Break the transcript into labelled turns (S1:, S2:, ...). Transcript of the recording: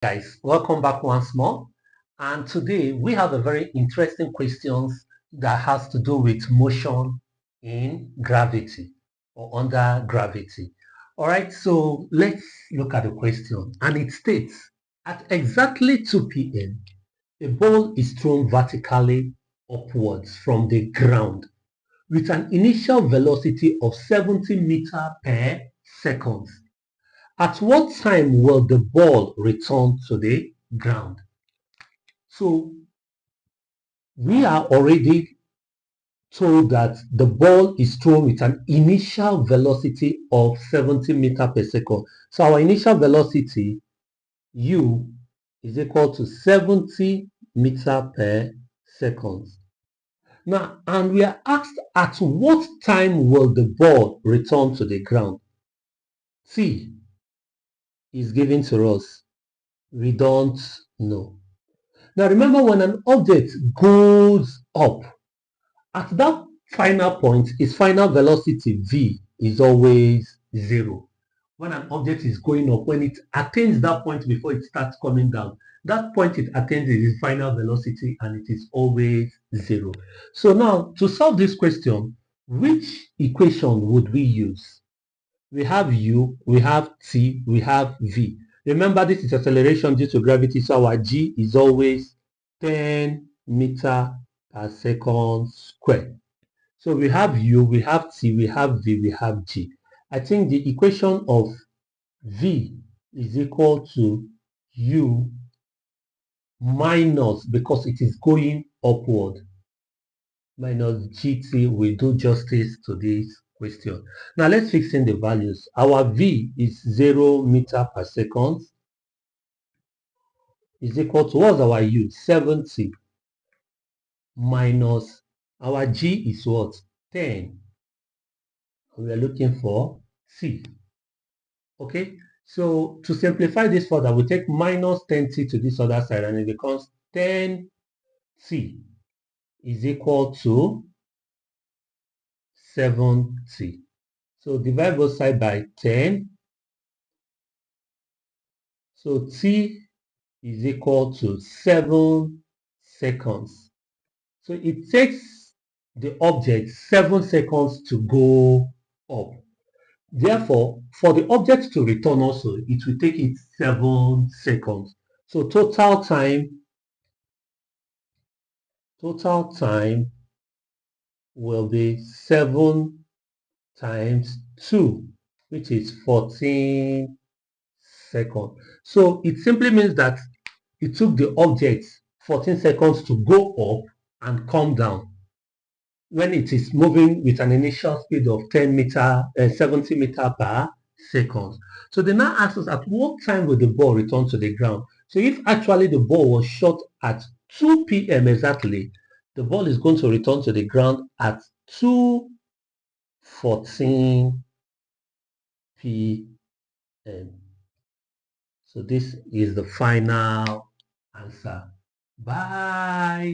S1: Guys, welcome back once more, and today we have a very interesting question that has to do with motion in gravity or under gravity. All right, so let's look at the question, and it states at exactly 2 p.m. a ball is thrown vertically upwards from the ground with an initial velocity of 70 meters per second. At what time will the ball return to the ground? So we are already told that the ball is thrown with an initial velocity of 70 meters per second. So our initial velocity, u, is equal to 70 meters per second. Now, and we are asked at what time will the ball return to the ground? T is given to us. We don't know. Now remember, when an object goes up, at that final point, its final velocity v is always 0. When an object is going up, when it attains that point before it starts coming down, that point it attains is its final velocity and it is always 0. So now, to solve this question, which equation would we use? We have u, we have t, we have v. Remember, this is acceleration due to gravity, so our g is always 10 meter per second square. So we have u, we have t, we have v, we have g. I think the equation of v is equal to u minus, because it is going upward, minus gt will do justice to this question. Now let's fix in the values. Our v is 0 meter per second is equal to, what's our u? 70 minus our g is what? 10. We are looking for c. Okay, so to simplify this further, we take minus 10t to this other side and it becomes 10t is equal to 70. So divide both sides by 10. So t is equal to 7 seconds. So it takes the object 7 seconds to go up. Therefore, for the object to return also, it will take it 7 seconds. So total time will be 7 times 2, which is 14 seconds. So it simply means that it took the object 14 seconds to go up and come down when it is moving with an initial speed of 70 meters per second. So they now ask us at what time will the ball return to the ground. So if actually the ball was shot at 2 p.m. exactly, the ball is going to return to the ground at 2:14 p.m. So this is the final answer. Bye.